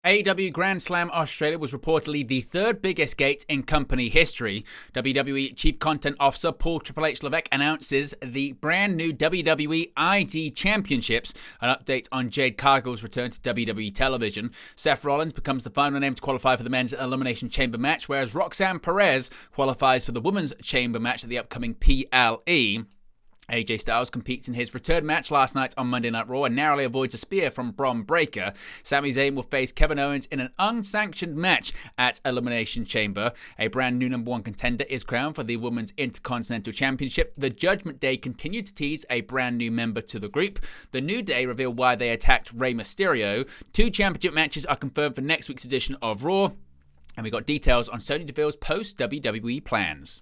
AEW Grand Slam Australia was reportedly the third biggest gate in company history. WWE Chief Content Officer Paul Triple H Levesque announces the brand new WWE ID Championships, an update on Jade Cargill's return to WWE television. Seth Rollins becomes the final name to qualify for the men's Elimination Chamber match, whereas Roxanne Perez qualifies for the women's Chamber match at the upcoming PLE. AJ Styles competes in his return match last night on Monday Night Raw and narrowly avoids a spear from Bron Breakker. Sami Zayn will face Kevin Owens in an unsanctioned match at Elimination Chamber. A brand new number one contender is crowned for the Women's Intercontinental Championship. The Judgment Day continued to tease a brand new member to the group. The New Day revealed why they attacked Rey Mysterio. 2 championship matches are confirmed for next week's edition of Raw. And we got details on Sonya Deville's post-WWE plans.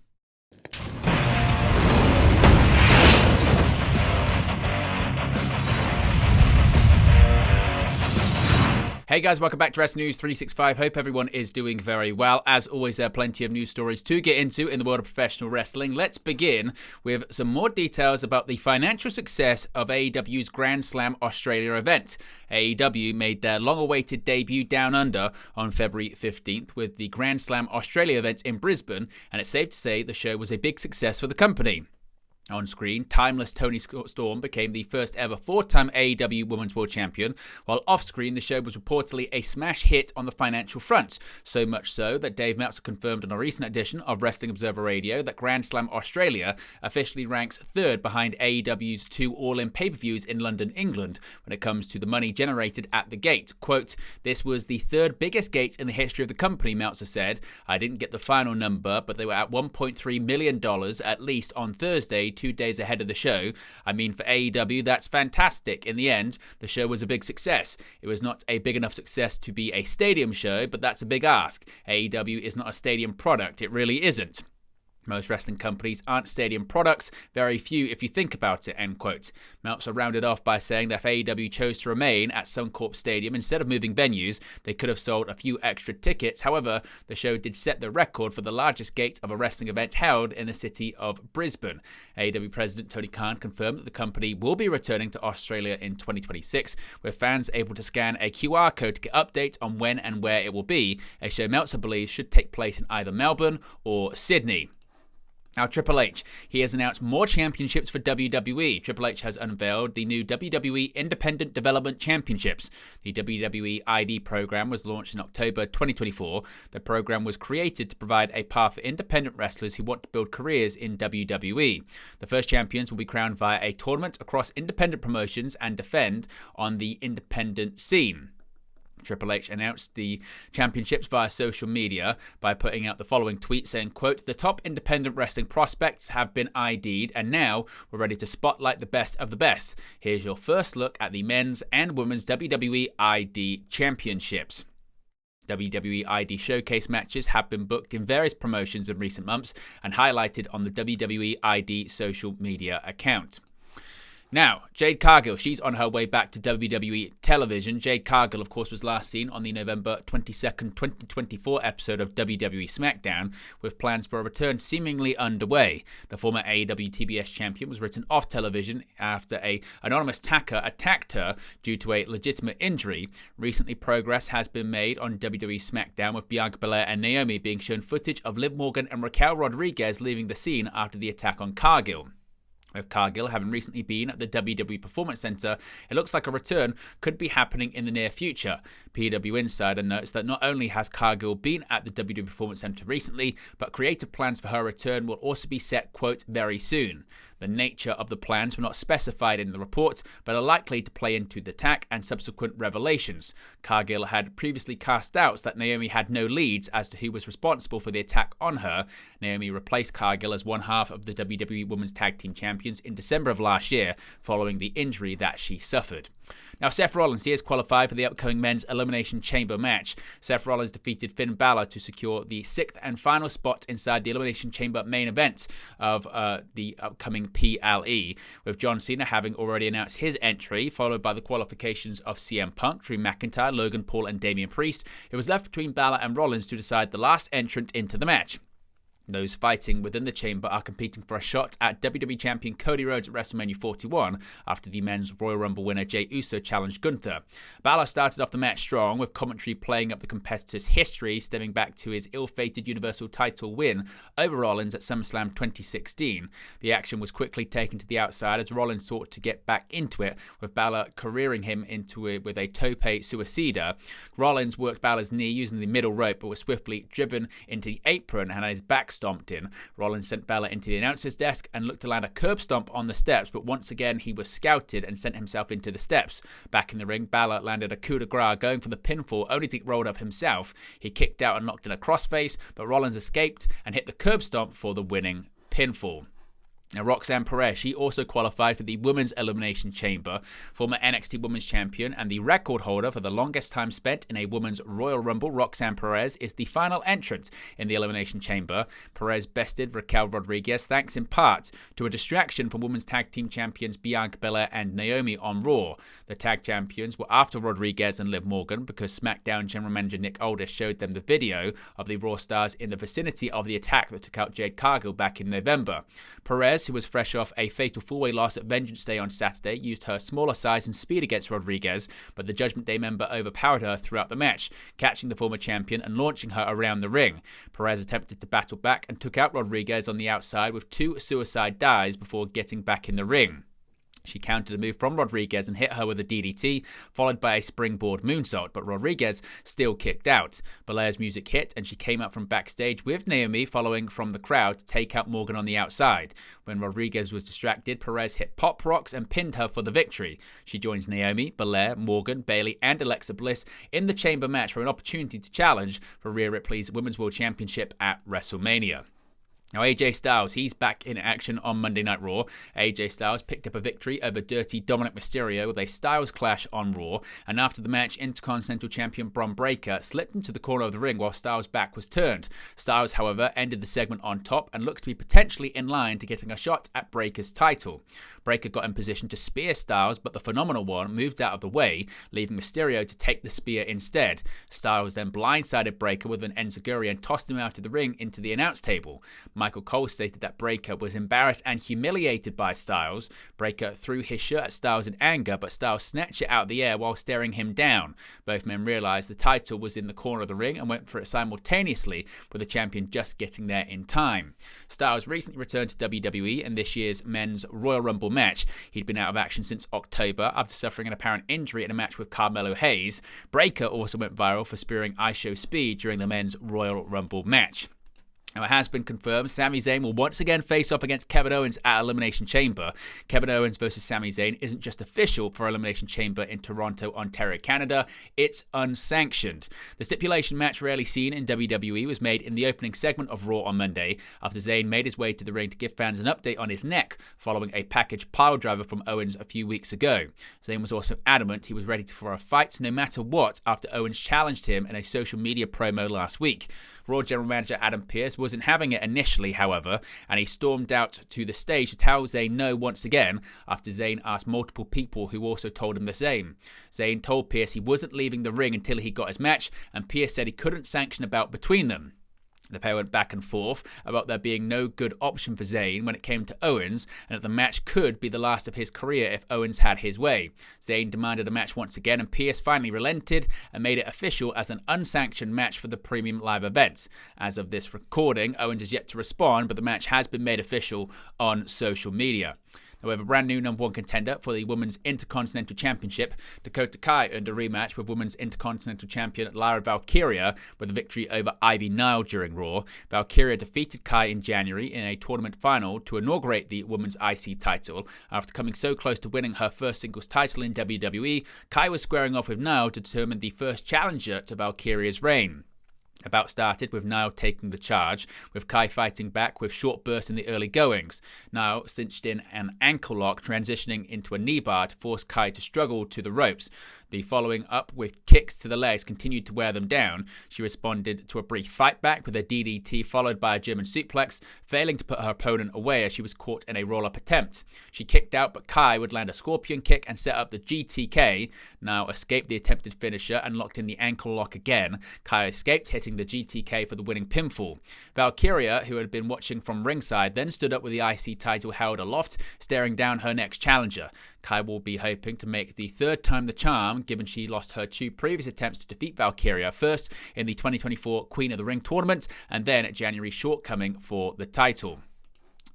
Hey guys, welcome back to Wrestling News 365. Hope everyone is doing very well. As always, there are plenty of news stories to get into in the world of professional wrestling. Let's begin with some more details about the financial success of AEW's Grand Slam Australia event. AEW made their long-awaited debut Down Under on February 15th with the Grand Slam Australia event in Brisbane, and it's safe to say the show was a big success for the company. On screen, timeless Toni Storm became the first ever 4-time AEW Women's World Champion, while off-screen the show was reportedly a smash hit on the financial front, so much so that Dave Meltzer confirmed on a recent edition of Wrestling Observer Radio that Grand Slam Australia officially ranks third behind AEW's 2 all-in pay-per-views in London, England, when it comes to the money generated at the gate. Quote, "This was the third biggest gate in the history of the company," Meltzer said. "I didn't get the final number, but they were at $1.3 million at least on Thursday, 2 days ahead of the show. I mean, for AEW, that's fantastic. In the end, the show was a big success. It was not a big enough success to be a stadium show, but that's a big ask. AEW is not a stadium product. It really isn't. Most wrestling companies aren't stadium products, very few if you think about it," end quote. Meltzer rounded off by saying that if AEW chose to remain at Suncorp Stadium instead of moving venues, they could have sold a few extra tickets. However, the show did set the record for the largest gate of a wrestling event held in the city of Brisbane. AEW President Tony Khan confirmed that the company will be returning to Australia in 2026, with fans able to scan a QR code to get updates on when and where it will be, a show Meltzer believes should take place in either Melbourne or Sydney. Now, Triple H, he has announced more championships for WWE. Triple H has unveiled the new WWE Independent Development Championships. The WWE ID program was launched in October 2024. The program was created to provide a path for independent wrestlers who want to build careers in WWE. The first champions will be crowned via a tournament across independent promotions and defend on the independent scene. Triple H announced the championships via social media by putting out the following tweet saying, quote, "The top independent wrestling prospects have been ID'd and now we're ready to spotlight the best of the best. Here's your first look at the men's and women's WWE ID championships." WWE ID showcase matches have been booked in various promotions in recent months and highlighted on the WWE ID social media account. Now, Jade Cargill, she's on her way back to WWE television. Jade Cargill, of course, was last seen on the November 22nd, 2024 episode of WWE SmackDown, with plans for a return seemingly underway. The former AEW TBS champion was written off television after an anonymous attacker attacked her due to a legitimate injury. Recently, progress has been made on WWE SmackDown, with Bianca Belair and Naomi being shown footage of Liv Morgan and Raquel Rodriguez leaving the scene after the attack on Cargill. With Cargill having recently been at the WWE Performance Center, it looks like a return could be happening in the near future. PW Insider notes that not only has Cargill been at the WWE Performance Center recently, but creative plans for her return will also be set, quote, "very soon." The nature of the plans were not specified in the report, but are likely to play into the attack and subsequent revelations. Cargill had previously cast doubts that Naomi had no leads as to who was responsible for the attack on her. Naomi replaced Cargill as one half of the WWE Women's Tag Team Champions in December of last year, following the injury that she suffered. Now, Seth Rollins, he is qualified for the upcoming men's Elimination Chamber match. Seth Rollins defeated Finn Balor to secure the 6th and final spot inside the Elimination Chamber main event of the upcoming PLE, with John Cena having already announced his entry, followed by the qualifications of CM Punk, Drew McIntyre, Logan Paul and Damian Priest. It was left between Balor and Rollins to decide the last entrant into the match. Those fighting within the chamber are competing for a shot at WWE Champion Cody Rhodes at WrestleMania 41 after the men's Royal Rumble winner Jey Uso challenged Gunther. Balor started off the match strong, with commentary playing up the competitor's history stemming back to his ill-fated Universal title win over Rollins at SummerSlam 2016. The action was quickly taken to the outside as Rollins sought to get back into it, with Balor careering him into it with a tope suicida. Rollins worked Balor's knee using the middle rope, but was swiftly driven into the apron and had his back stomped in. Rollins sent Balor into the announcer's desk and looked to land a curb stomp on the steps, but once again he was scouted and sent himself into the steps. Back in the ring, Balor landed a coup de grace, going for the pinfall, only to get rolled up himself. He kicked out and locked in a crossface, but Rollins escaped and hit the curb stomp for the winning pinfall. Now, Roxanne Perez, she also qualified for the Women's Elimination Chamber. Former NXT Women's Champion and the record holder for the longest time spent in a Women's Royal Rumble, Roxanne Perez is the final entrant in the Elimination Chamber. Perez bested Raquel Rodriguez thanks in part to a distraction from Women's Tag Team Champions Bianca Belair and Naomi on Raw. The tag champions were after Rodriguez and Liv Morgan because SmackDown General Manager Nick Aldis showed them the video of the Raw stars in the vicinity of the attack that took out Jade Cargill back in November. Perez, who was fresh off a fatal four-way loss at Vengeance Day on Saturday, used her smaller size and speed against Rodriguez, but the Judgment Day member overpowered her throughout the match, catching the former champion and launching her around the ring. Perez attempted to battle back and took out Rodriguez on the outside with 2 suicide dives before getting back in the ring. She countered a move from Rodriguez and hit her with a DDT, followed by a springboard moonsault, but Rodriguez still kicked out. Belair's music hit, and she came out from backstage with Naomi following from the crowd to take out Morgan on the outside. When Rodriguez was distracted, Perez hit pop rocks and pinned her for the victory. She joins Naomi, Belair, Morgan, Bayley, and Alexa Bliss in the chamber match for an opportunity to challenge for Rhea Ripley's Women's World Championship at WrestleMania. Now, AJ Styles, he's back in action on Monday Night Raw. AJ Styles picked up a victory over Dirty Dominic Mysterio with a Styles clash on Raw, and after the match, Intercontinental Champion Bron Breakker slipped into the corner of the ring while Styles' back was turned. Styles, however, ended the segment on top and looked to be potentially in line to getting a shot at Breakker's title. Breakker got in position to spear Styles, but the Phenomenal One moved out of the way, leaving Mysterio to take the spear instead. Styles then blindsided Breakker with an enziguri and tossed him out of the ring into the announce table. Michael Cole stated that Breakker was embarrassed and humiliated by Styles. Breakker threw his shirt at Styles in anger, but Styles snatched it out of the air while staring him down. Both men realized the title was in the corner of the ring and went for it simultaneously, with the champion just getting there in time. Styles recently returned to WWE in this year's Men's Royal Rumble match. He'd been out of action since October after suffering an apparent injury in a match with Carmelo Hayes. Breakker also went viral for spearing ISHO Speed during the Men's Royal Rumble match. Now, it has been confirmed Sami Zayn will once again face off against Kevin Owens at Elimination Chamber. Kevin Owens versus Sami Zayn isn't just official for Elimination Chamber in Toronto, Ontario, Canada. It's unsanctioned. The stipulation match rarely seen in WWE was made in the opening segment of Raw on Monday after Zayn made his way to the ring to give fans an update on his neck following a package piledriver from Owens a few weeks ago. Zayn was also adamant he was ready for a fight no matter what after Owens challenged him in a social media promo last week. Raw General Manager Adam Pearce wasn't having it initially, however, and he stormed out to the stage to tell Zayn no once again after Zayn asked multiple people who also told him the same. Zayn told Pearce he wasn't leaving the ring until he got his match, and Pearce said he couldn't sanction a bout between them. The pair went back and forth about there being no good option for Zayn when it came to Owens, and that the match could be the last of his career if Owens had his way. Zayn demanded a match once again, and Pearce finally relented and made it official as an unsanctioned match for the premium live event. As of this recording, Owens is yet to respond, but the match has been made official on social media. Now, we have a brand new number one contender for the Women's Intercontinental Championship. Dakota Kai earned a rematch with Women's Intercontinental Champion Lyra Valkyria with a victory over Ivy Nile during Raw. Valkyria defeated Kai in January in a tournament final to inaugurate the Women's IC title. After coming so close to winning her first singles title in WWE, Kai was squaring off with Nile to determine the first challenger to Valkyria's reign. A bout started with Nile taking the charge, with Kai fighting back with short bursts in the early goings. Nile cinched in an ankle lock, transitioning into a knee bar to force Kai to struggle to the ropes. The following up with kicks to the legs continued to wear them down. She responded to a brief fight back with a DDT followed by a German suplex, failing to put her opponent away as she was caught in a roll-up attempt. She kicked out, but Kai would land a scorpion kick and set up the GTK, now escaped the attempted finisher and locked in the ankle lock again. Kai escaped, hitting the GTK for the winning pinfall. Valkyria, who had been watching from ringside, then stood up with the IC title held aloft, staring down her next challenger. Kai will be hoping to make the third time the charm, given she lost her 2 previous attempts to defeat Valkyria, first in the 2024 Queen of the Ring tournament and then at January's shortcoming for the title.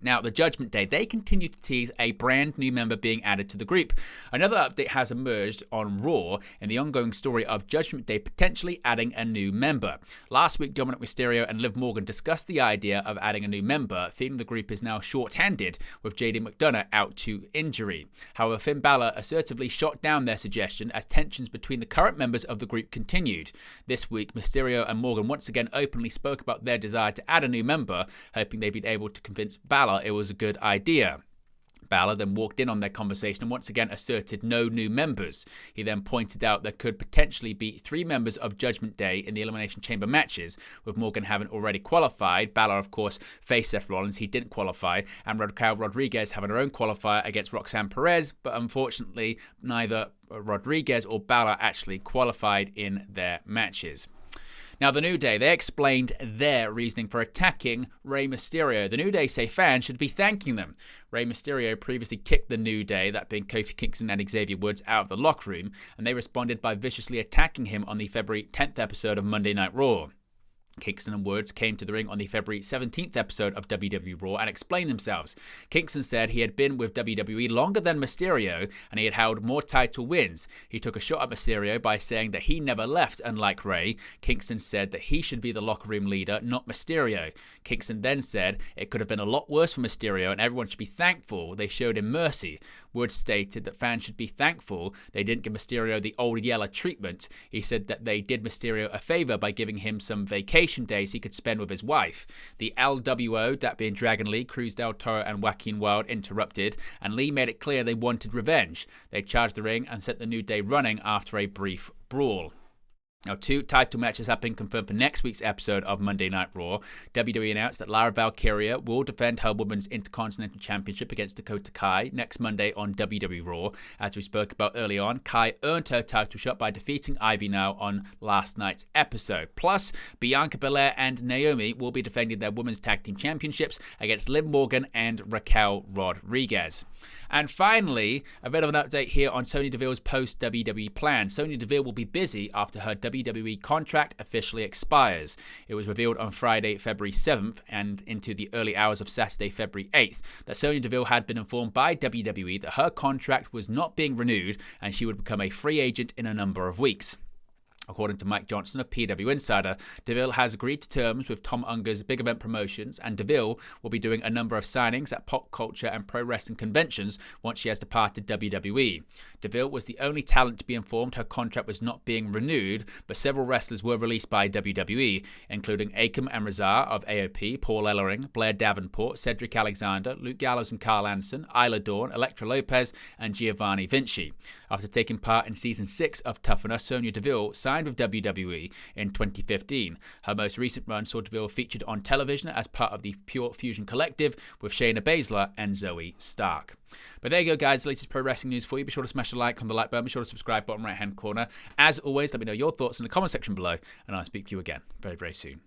Now, the Judgment Day, they continue to tease a brand new member being added to the group. Another update has emerged on Raw in the ongoing story of Judgment Day potentially adding a new member. Last week, Dominic Mysterio and Liv Morgan discussed the idea of adding a new member, feeling the group is now short-handed with JD McDonough out to injury. However, Finn Balor assertively shot down their suggestion as tensions between the current members of the group continued. This week, Mysterio and Morgan once again openly spoke about their desire to add a new member, hoping they'd be able to convince Balor it was a good idea. Balor then walked in on their conversation and once again asserted no new members. He then pointed out there could potentially be 3 members of Judgment Day in the Elimination Chamber matches, with Morgan having already qualified. Balor, of course, faced Seth Rollins. He didn't qualify. And Raquel Rodriguez having her own qualifier against Roxanne Perez, but unfortunately, neither Rodriguez or Balor actually qualified in their matches. Now, the New Day, they explained their reasoning for attacking Rey Mysterio. The New Day say fans should be thanking them. Rey Mysterio previously kicked the New Day, that being Kofi Kingston and Xavier Woods, out of the locker room, and they responded by viciously attacking him on the February 10th episode of Monday Night Raw. Kingston and Woods came to the ring on the February 17th episode of WWE Raw and explained themselves. Kingston said he had been with WWE longer than Mysterio and he had held more title wins. He took a shot at Mysterio by saying that he never left, unlike Rey. Kingston said that he should be the locker room leader, not Mysterio. Kingston then said it could have been a lot worse for Mysterio and everyone should be thankful they showed him mercy. Woods stated that fans should be thankful they didn't give Mysterio the old Yeller treatment. He said that they did Mysterio a favor by giving him some vacation days he could spend with his wife. The LWO, that being Dragon Lee, Cruz del Toro and Joaquin Wilde, interrupted, and Lee made it clear they wanted revenge. They charged the ring and set the New Day running after a brief brawl. Now, 2 title matches have been confirmed for next week's episode of Monday Night Raw. WWE announced that Lara Valkyria will defend her Women's Intercontinental Championship against Dakota Kai next Monday on WWE Raw. As we spoke about early on, Kai earned her title shot by defeating Ivy Now on last night's episode. Plus, Bianca Belair and Naomi will be defending their Women's Tag Team Championships against Liv Morgan and Raquel Rodriguez. And finally, a bit of an update here on Sonya Deville's post-WWE plan. Sonya Deville will be busy after her WWE contract officially expires. It was revealed on Friday, February 7th and into the early hours of Saturday, February 8th, that Sonya Deville had been informed by WWE that her contract was not being renewed and she would become a free agent in a number of weeks. According to Mike Johnson of PW Insider, Deville has agreed to terms with Tom Unger's Big Event Promotions, and Deville will be doing a number of signings at pop culture and pro wrestling conventions once she has departed WWE. Deville was the only talent to be informed her contract was not being renewed, but several wrestlers were released by WWE, including Akam and Razar of AOP, Paul Ellering, Blair Davenport, Cedric Alexander, Luke Gallows and Carl Anderson, Isla Dawn, Elektra Lopez, and Giovanni Vinci. After taking part in Season 6 of Tough Enough, Sonya Deville signed with WWE in 2015. Her most recent run saw Deville featured on television as part of the Pure Fusion Collective with Shayna Baszler and Zoe Stark. But there you go, guys. The latest pro wrestling news for you. Be sure to smash a like on the like button. Be sure to subscribe, bottom right hand corner. As always, let me know your thoughts in the comment section below, and I'll speak to you again very, very soon.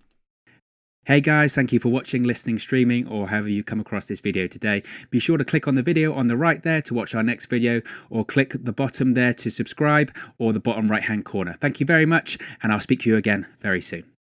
Hey guys, thank you for watching, listening, streaming, or however you come across this video today. Be sure to click on the video on the right there to watch our next video, or click the bottom there to subscribe, or the bottom right hand corner. Thank you very much, and I'll speak to you again very soon.